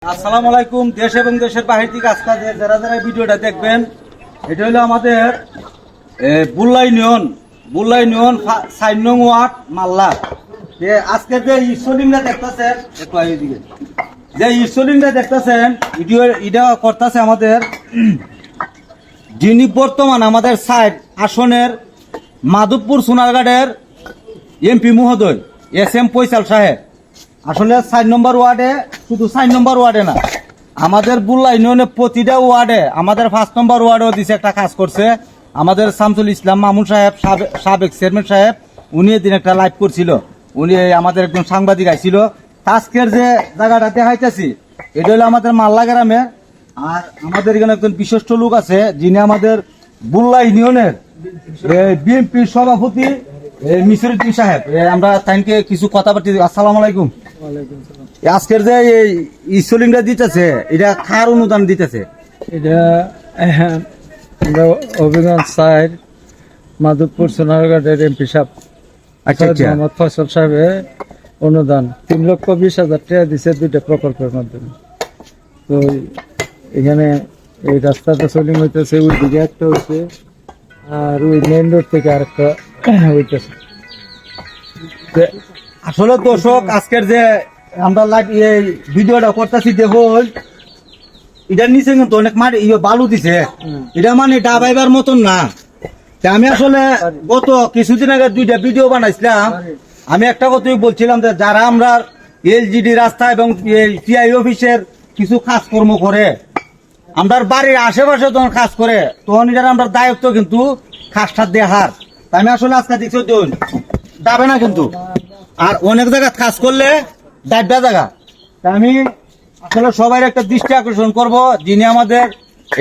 আসসালামু আলাইকুম। দেশ এবং দেশের বাহির থেকে আজকে যারা যারা ভিডিওটা দেখবেন, এটা হলো আমাদের বুল্লা ইউনিয়ন 4 নং ওয়ার্ড মাল্লা। আজকে যে ইসলিমটা দেখতেছেন, একটু এইদিকে যে ইসলিমটা দেখতেছেন, এটা করতেছে আমাদের যিনি বর্তমান আমাদের সাইড আসনের মাধবপুর সোনারঘাটের এমপি মহোদয় SM ফয়সাল সাহেব। আসলে 4 নম্বর ওয়ার্ডে, শুধু 4 নম্বর ওয়ার্ডে না, আমাদের বুল্লা ইউনিয়নে প্রতিটা ওয়ার্ডে, আমাদের 5 নম্বর ওয়ার্ডেও দিছে একটা কাজ করছে। আমাদের শামসুল ইসলাম মামুন সাহেব, সাবেক চেয়ারম্যান সাহেব, উনি এদিন একটা লাইভ করছিল। উনি আমাদের একজন সাংবাদিক আইছিল। আজকের যে জায়গাটা দেখাইতেছি, এটা হলো আমাদের মাল্লা গ্রামে। আর আমাদের এখানে একজন বিশিষ্ট লোক আছে, যিনি আমাদের বুল্লা ইউনিয়নের বিএনপির সভাপতি মিসরুদ্দিন সাহেব। আমরা তাইকে কিছু কথা বলতে। আসসালামু আলাইকুম। আজকের যে ইসলিংটা দিতেছে, এটা কার অনুদান দিতেছে? এটা আমরা অভিযান সাইড মাধবপুর সোনারঘাটের এমপি সাহেব মোহাম্মদ ফয়সাল সাহেবের অনুদান 3,20,000 টাকা দিচ্ছে দুইটা প্রকল্পের মাধ্যমে। তো এখানে এই রাস্তাটা চলিং হইতেছে, ওই দিকে একটা হচ্ছে, আর ওই মেইন রোড থেকে আরেকটা হইতেছে। আসলে দর্শক, আজকের যে আমরা এই ভিডিওটা করতেছি, দেখো এটার নিচে কিন্তু অনেক মাটি বালু দিছে। এটা মানে ডাবাইবার মতন না। আমি আসলে গত কিছুদিন আগে 2টা ভিডিও বানাইছিলাম। আমি একটা কথাই বলছিলাম যে যারা আমরা LGD রাস্তা এবং PI অফিসের কিছু কাজকর্ম করে, আমরা বাড়ির আশেপাশে যখন কাজ করে, তখন এটার আমরা দায়িত্ব কিন্তু কাজটা দেখার। আমি আসলে আজকে দেখছি যাবে না কিন্তু, আর অনেক জায়গায় কাজ করলে দায়িত্ব জায়গা। আমি আসলে সবাই একটা দৃষ্টি আকর্ষণ করব, যিনি আমাদের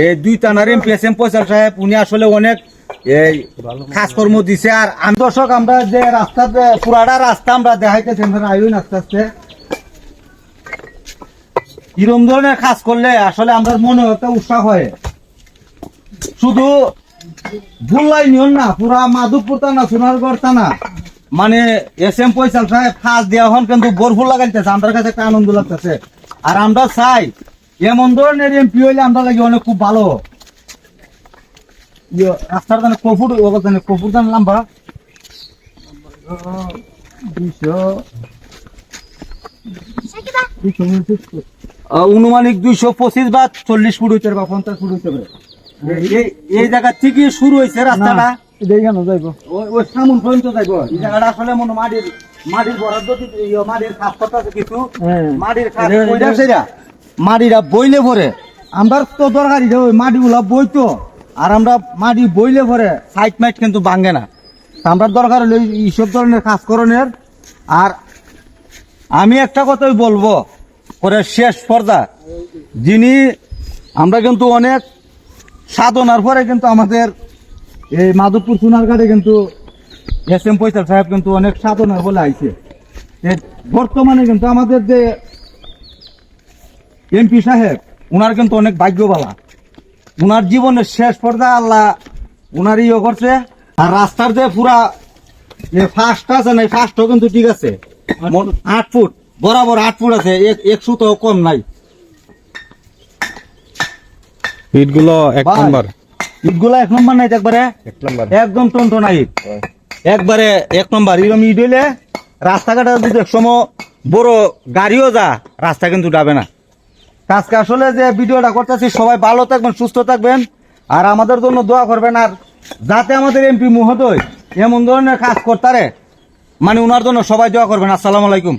এই 2 থানার এমপি SM ফয়সাল সাহেব। উনি আসলে অনেক এই কাজকর্ম দিছে। আর আমি দর্শক, আমরা যে রাস্তা, পুরাটা রাস্তা আমরা দেখাইতেছি আইন আস্তে আস্তে কিরম ধরনের কাজ করলে আসলে আমাদের মনে একটা উৎসাহ হয়। শুধু বুল্লা ইউনিয়ন না, পুরা মাধবপুর থানা, সোনারগড় থানা, মানে SM ফয়সাল সাহেব কাজ দেওয়া হন কিন্তু বরফুল লাগাইতেছে। আমাদের কাছে একটা আনন্দ লাগতেছে। আর আমরা চাই এমন ধরনের এমপি হইলে আমরা লাগে অনেক খুব ভালো। রাস্তার দানে কপুর দান লম্বা 200 অনুমানিক 225 বা 40 ফুট হইতে বা 50 ফুট হইতে পারে। এই জায়গা থেকে শুরু হয়েছে রাস্তাটা, ওই সামন পর্যন্ত যাইব। এই জায়গাটা আসলে মনে মাটির বরাদ্দ, মাটির কাজ করতেছে কিছু, মাটির কাজ মাটিরা বইলে ভরে। আমরা তো দরকারি ওই মাটিগুলা বইতো, আর আমরা মাটি বইলে ভরে সাইড মাইট কিন্তু ভাঙে না। আমরা দরকার হলো এইসব ধরনের কাজ করণের। আর আমি একটা কথাই বলবো পরে শেষ পর্দা, যিনি আমরা কিন্তু অনেক সাধনার পরে কিন্তু আমাদের এই মাধবপুর সোনারঘাটে কিন্তু SM ফয়সাল সাহেব কিন্তু অনেক সাধনার বলে আইছে। বর্তমানে কিন্তু আমাদের যে এমপি সাহেব, উনার কিন্তু অনেক ভাগ্যবালা। উনার জীবনের শেষ পর্দা আল্লাহ উনার করছে। আর রাস্তার যে পুরা ফার্স্ট আছে না, ফার্স্টও কিন্তু ঠিক আছে, 8 ফুট বরাবর 8 ফুট আছে, 100 তো কম নাই। ইটগুলো 1 নম্বর, ইটগুলো 1 নম্বর নাই, একবারে একদম টনটন নাই, একবারে 1 নম্বর। এরকম ইট হইলে রাস্তাঘাটে যদি এক সময় বড় গাড়িও যা, রাস্তা কিন্তু যাবে না। আজকে আসলে যে ভিডিওটা করতেছি, সবাই ভালো থাকবেন, সুস্থ থাকবেন, আর আমাদের জন্য দোয়া করবেন। আর যাতে আমাদের এমপি মহোদয় এমন ধরনের কাজ করতারে, মানে উনার জন্য সবাই দোয়া করবেন। আসসালামু আলাইকুম।